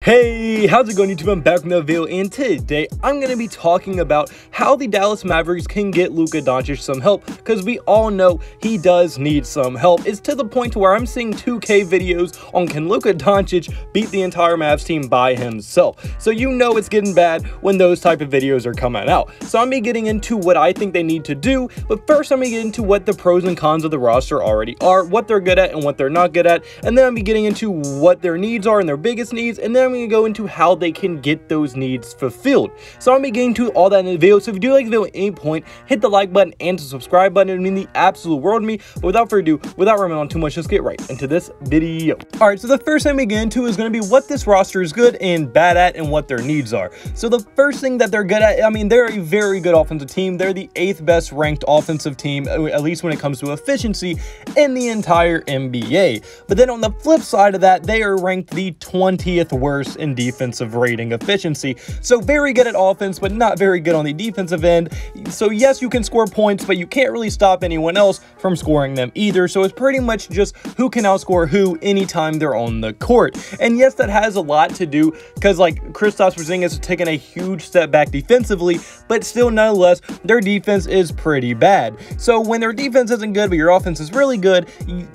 Hey, how's it going, YouTube? I'm back with another video, and today I'm going to be talking about how the Dallas Mavericks can get Luka Doncic some help, because we all know he does need some help. It's to the point to where I'm seeing 2K videos on can Luka Doncic beat the entire Mavs team by himself. So you know it's getting bad when those type of videos are coming out. So I'm going to be getting into what I think they need to do, but first I'm going to get into what the pros and cons of the roster already are, what they're good at and what they're not good at, and then I'm going to be getting into what their needs are and their biggest needs, and then I'm going to go into how they can get those needs fulfilled. So I'm going to be getting to all that in the video. So if you do like the video at any point, hit the like button and the subscribe button. It would mean the absolute world to me. But without further ado, without rambling on too much, let's get right into this video. Alright, so the first thing we get into is going to be what this roster is good and bad at and what their needs are. So the first thing that they're good at, I mean, they're a very good offensive team. They're the 8th best ranked offensive team, at least when it comes to efficiency in the entire NBA. But then on the flip side of that, they are ranked the 20th worst in defensive rating efficiency. So very good at offense, but not very good on the defensive end. So yes, you can score points, but you can't really stop anyone else from scoring them either. So it's pretty much just who can outscore who anytime they're on the court. And yes, that has a lot to do because like Kristaps Porzingis has taken a huge step back defensively, but still nonetheless, their defense is pretty bad. So when their defense isn't good, but your offense is really good,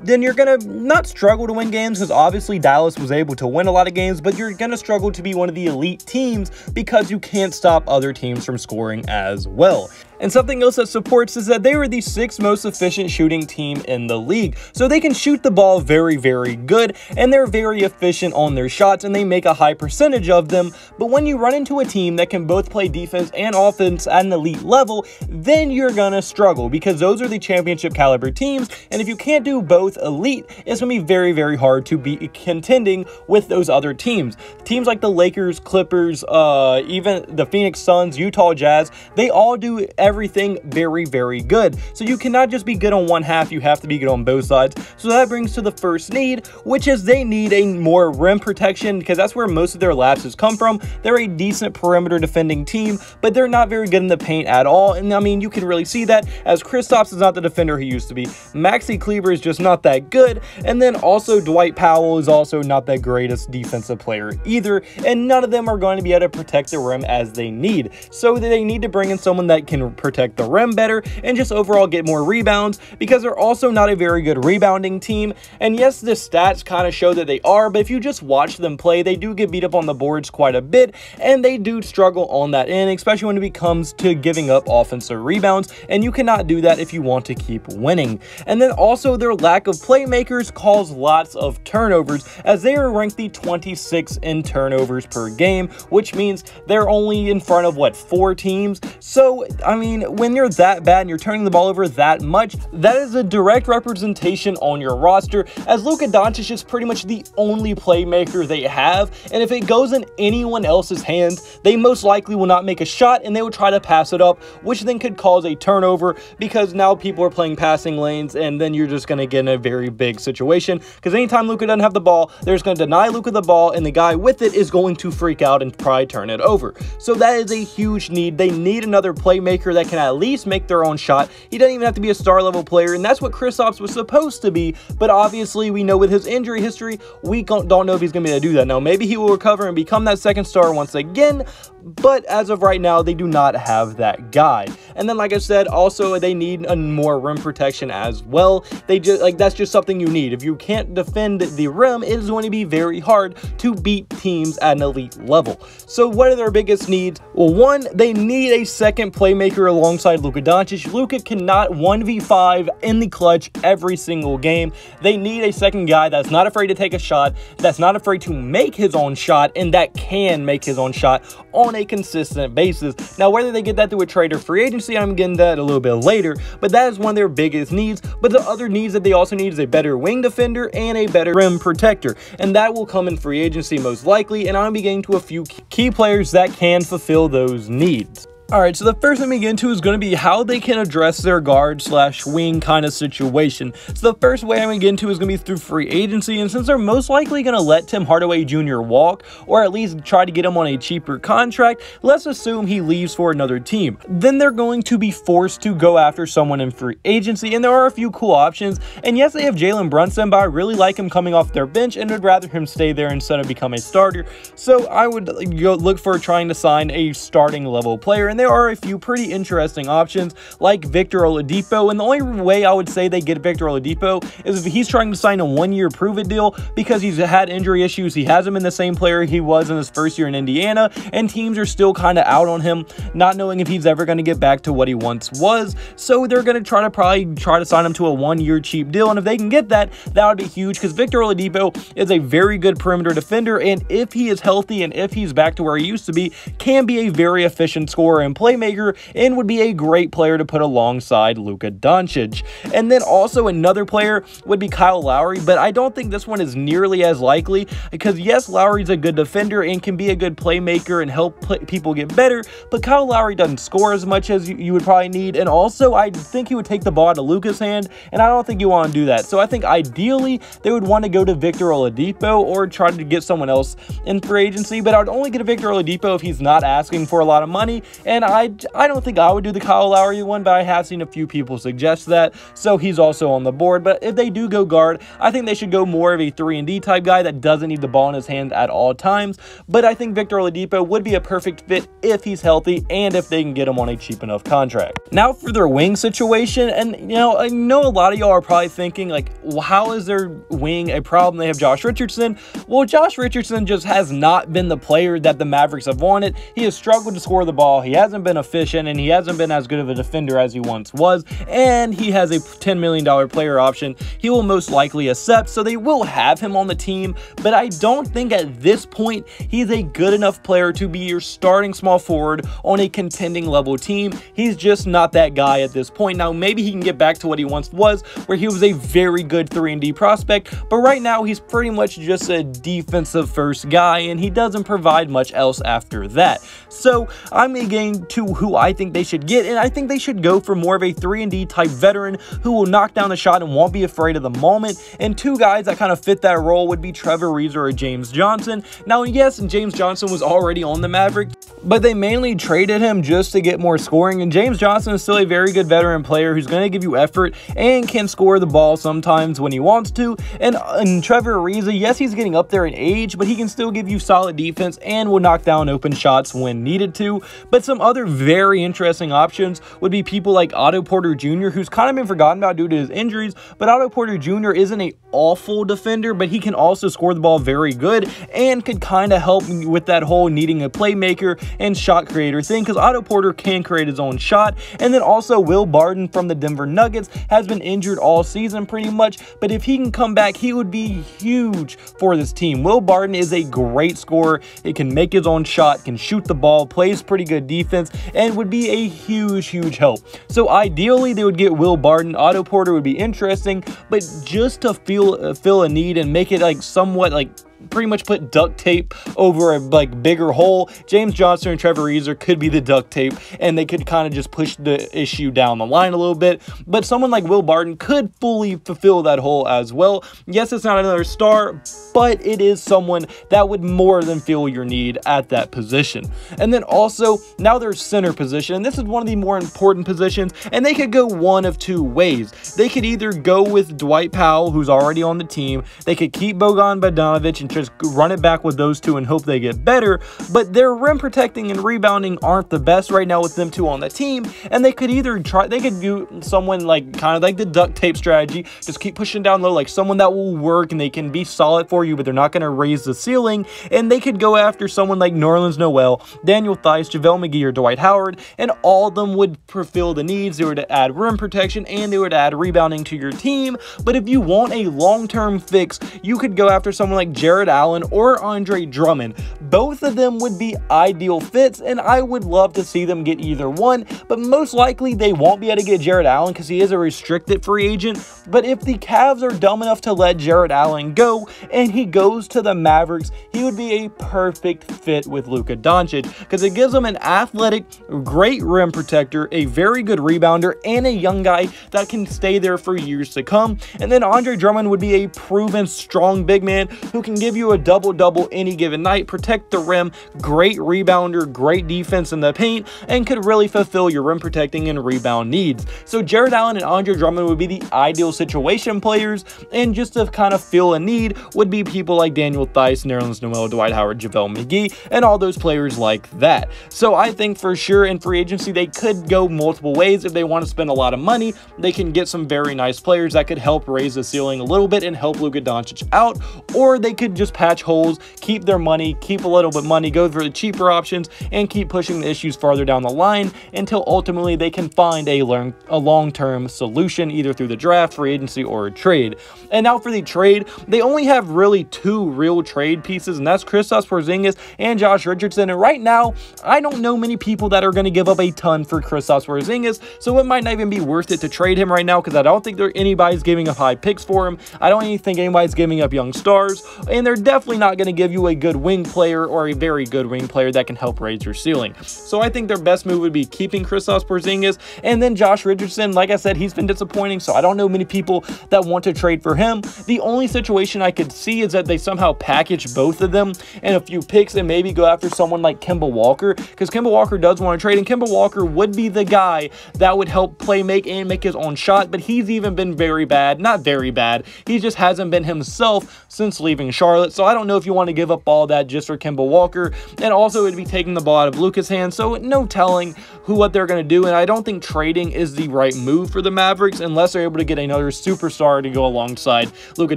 then you're gonna not struggle to win games, because obviously Dallas was able to win a lot of games, but you're gonna struggle to be one of the elite teams because you can't stop other teams from scoring as well. And something else that supports is that they were the 6th most efficient shooting team in the league. So they can shoot the ball very, very good, and they're very efficient on their shots, and they make a high percentage of them. But when you run into a team that can both play defense and offense at an elite level, then you're gonna struggle, because those are the championship caliber teams. And if you can't do both elite, it's gonna be very, very hard to be contending with those other teams. Teams like the Lakers, Clippers, even the Phoenix Suns, Utah Jazz, they all do everything very, very good. So you cannot just be good on one half, you have to be good on both sides. So that brings to the first need, which is they need a more rim protection, because that's where most of their lapses come from. They're a decent perimeter defending team, but they're not very good in the paint at all. And I mean, you can really see that, as Kristaps is not the defender he used to be. Maxi Kleber is just not that good. And then also Dwight Powell is also not the greatest defensive player either. And none of them are going to be able to protect the rim as they need. So they need to bring in someone that can protect the rim better and just overall get more rebounds, because they're also not a very good rebounding team. And yes, the stats kind of show that they are, but if you just watch them play, they do get beat up on the boards quite a bit, and they do struggle on that end, especially when it comes to giving up offensive rebounds, and you cannot do that if you want to keep winning. And then also their lack of playmakers cause lots of turnovers, as they are ranked the 26th in turnovers per game, which means they're only in front of what, 4 teams. So I mean, when you're that bad and you're turning the ball over that much, that is a direct representation on your roster, as Luka Doncic is pretty much the only playmaker they have. And if it goes in anyone else's hands, they most likely will not make a shot, and they will try to pass it up, which then could cause a turnover, because now people are playing passing lanes, and then you're just going to get in a very big situation, because anytime Luka doesn't have the ball, they're just going to deny Luka the ball, and the guy with it is going to freak out and probably turn it over. So that is a huge need. They need another playmaker that can at least make their own shot. He doesn't even have to be a star level player, and that's what Kristaps was supposed to be. But obviously, we know with his injury history, we don't know if he's going to be able to do that. Now, maybe he will recover and become that second star once again, but as of right now, they do not have that guy. And then, like I said, also they need a more rim protection as well. They just that's just something you need. If you can't defend the rim, it is going to be very hard to beat teams at an elite level. So what are their biggest needs? Well, one, they need a second playmaker alongside Luka Doncic. Luka cannot 1v5 in the clutch every single game. They need a second guy that's not afraid to take a shot, that's not afraid to make his own shot, and that can make his own shot on a consistent basis. Now, whether they get that through a trade or free agency, I'm getting that a little bit later, but that is one of their biggest needs. But the other needs that they also need is a better wing defender and a better rim protector, and that will come in free agency most likely, and I'll be getting to a few key players that can fulfill those needs. Alright, so the first thing we get into is going to be how they can address their guard slash wing kind of situation. So the first way I'm going to get into is going to be through free agency, and since they're most likely going to let Tim Hardaway Jr. walk, or at least try to get him on a cheaper contract, let's assume he leaves for another team. Then they're going to be forced to go after someone in free agency, and there are a few cool options. And yes, they have Jalen Brunson, but I really like him coming off their bench and would rather him stay there instead of become a starter. So I would go look for trying to sign a starting level player, and there are a few pretty interesting options like Victor Oladipo, and the only way I would say they get Victor Oladipo is if he's trying to sign a one-year prove-it deal because he's had injury issues. He hasn't been the same player he was in his first year in Indiana, and teams are still kind of out on him, not knowing if he's ever going to get back to what he once was. So they're going to probably try to sign him to a one-year cheap deal, and if they can get that, that would be huge because Victor Oladipo is a very good perimeter defender, and if he is healthy and if he's back to where he used to be, can be a very efficient scorer and playmaker, and would be a great player to put alongside Luka Doncic. And then also another player would be Kyle Lowry, but I don't think this one is nearly as likely because yes, Lowry's a good defender and can be a good playmaker and help people get better, but Kyle Lowry doesn't score as much as you would probably need, and also I think he would take the ball out of Luka's hand, and I don't think you want to do that. So I think ideally they would want to go to Victor Oladipo or try to get someone else in free agency, but I would only get a Victor Oladipo if he's not asking for a lot of money, and I don't think I would do the Kyle Lowry one, but I have seen a few people suggest that, so he's also on the board. But if they do go guard, I think they should go more of a 3-and-D type guy that doesn't need the ball in his hand at all times, but I think Victor Oladipo would be a perfect fit if he's healthy and if they can get him on a cheap enough contract. Now for their wing situation, and I know a lot of y'all are probably thinking like, well, how is their wing a problem? They have Josh Richardson. Well, Josh Richardson just has not been the player that the Mavericks have wanted. He has struggled to score the ball. He hasn't been efficient, and he hasn't been as good of a defender as he once was, and he has a $10 million player option he will most likely accept, so they will have him on the team, but I don't think at this point he's a good enough player to be your starting small forward on a contending level team. He's just not that guy at this point. Now maybe he can get back to what he once was, where he was a very good 3-and-D prospect, but right now he's pretty much just a defensive first guy, and he doesn't provide much else after that. So I'm getting to who I think they should get, and I think they should go for more of a 3-and-D type veteran who will knock down the shot and won't be afraid of the moment, and two guys that kind of fit that role would be Trevor Ariza or James Johnson. Now yes, James Johnson was already on the Mavericks, but they mainly traded him just to get more scoring, and James Johnson is still a very good veteran player who's going to give you effort and can score the ball sometimes when he wants to. And Trevor Ariza, yes, he's getting up there in age, but he can still give you solid defense and will knock down open shots when needed to. But some other very interesting options would be people like Otto Porter Jr., who's kind of been forgotten about due to his injuries, but Otto Porter Jr. isn't an awful defender, but he can also score the ball very good and could kind of help with that whole needing a playmaker and shot creator thing, because Otto Porter can create his own shot. And then also Will Barton from the Denver Nuggets has been injured all season pretty much, but if he can come back, he would be huge for this team. Will Barton is a great scorer. He can make his own shot, can shoot the ball, plays pretty good defense, and would be a huge help. So ideally they would get Will Barton. Otto Porter would be interesting, but just to fill a need and make it like somewhat like pretty much put duct tape over a bigger hole, James Johnson and Trevor Ariza could be the duct tape, and they could kind of just push the issue down the line a little bit. But someone like Will Barton could fully fulfill that hole as well. Yes, it's not another star, but it is someone that would more than fill your need at that position. And then also now their center position, and this is one of the more important positions, and they could go one of two ways. They could either go with Dwight Powell, who's already on the team. They could keep Bojan Bogdanovic and just run it back with those two and hope they get better, but their rim protecting and rebounding aren't the best right now with them two on the team. And they could either do someone like kind of like the duct tape strategy, just keep pushing down low, like someone that will work and they can be solid for you, but they're not going to raise the ceiling. And they could go after someone like Nerlens Noel, Daniel Theis, JaVale McGee, or Dwight Howard, and all of them would fulfill the needs. They would add rim protection and they would add rebounding to your team. But if you want a long-term fix, you could go after someone like Jared Jared Allen or Andre Drummond. Both of them would be ideal fits, and I would love to see them get either one, but most likely they won't be able to get Jared Allen because he is a restricted free agent. But if the Cavs are dumb enough to let Jared Allen go and he goes to the Mavericks, he would be a perfect fit with Luka Doncic because it gives him an athletic, great rim protector, a very good rebounder, and a young guy that can stay there for years to come. And then Andre Drummond would be a proven strong big man who can give you a double-double any given night, protect the rim, great rebounder, great defense in the paint, and could really fulfill your rim protecting and rebound needs. So Jared Allen and Andre Drummond would be the ideal situation players, and just to kind of fill a need would be people like Daniel Theis, Nerlens Noel, Dwight Howard, JaVale McGee, and all those players like that. So I think for sure in free agency they could go multiple ways. If they want to spend a lot of money, they can get some very nice players that could help raise the ceiling a little bit and help Luka Doncic out, or they could just patch holes, keep their money, keep a little bit money, go for the cheaper options, and keep pushing the issues farther down the line until ultimately they can find a long-term solution either through the draft, free agency, or a trade. And now for the trade, they only have really two real trade pieces, and that's Kristaps Porzingis and Josh Richardson. And right now, I don't know many people that are going to give up a ton for Kristaps Porzingis, so it might not even be worth it to trade him right now because I don't think anybody's giving up high picks for him. I don't even think anybody's giving up young stars, and they're definitely not going to give you a good wing player or a very good wing player that can help raise your ceiling. So I think their best move would be keeping Kristaps Porzingis, and then Josh Richardson, like I said, he's been disappointing, so I don't know many people that want to trade for him. The only situation I could see is that they somehow package both of them and a few picks and maybe go after someone like Kemba Walker, because Kemba Walker does want to trade, and Kemba Walker would be the guy that would help play make and make his own shot, but he's even been very bad. Not very bad, he just hasn't been himself since leaving Charlotte, so I don't know if you want to give up all that just for Kemba Walker. And also it'd be taking the ball out of Luka's hands, so no telling what they're going to do, and I don't think trading is the right move for the Mavericks unless they're able to get another superstar to go alongside Luka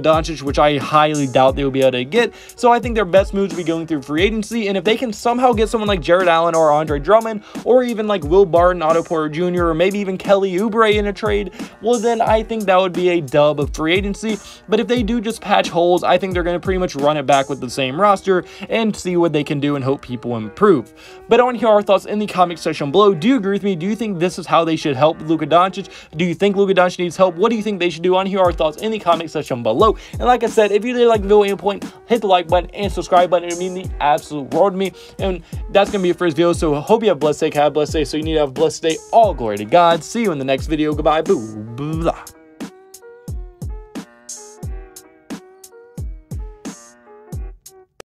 Doncic, which I highly doubt they will be able to get. So I think their best moves would be going through free agency, and if they can somehow get someone like Jared Allen or Andre Drummond, or even like Will Barton, Otto Porter Jr., or maybe even Kelly Oubre in a trade, well then I think that would be a dub of free agency. But if they do just patch holes, I think they're going to pretty much run it back with the same roster and see what they can do and hope people improve. But I want to hear our thoughts in the comment section below. Do you agree with me? Do you think this is how they should help Luka Doncic? Do you think Luka Doncic needs help? What do you think they should do? I want to hear our thoughts in the comment section below. And like I said, if you did like the video at any point, hit the like button and subscribe button. It would mean the absolute world to me. And that's going to be it for this video. So I hope you have a blessed day. Have a blessed day. So you need to have a blessed day. All glory to God. See you in the next video. Goodbye. Boo. Blah.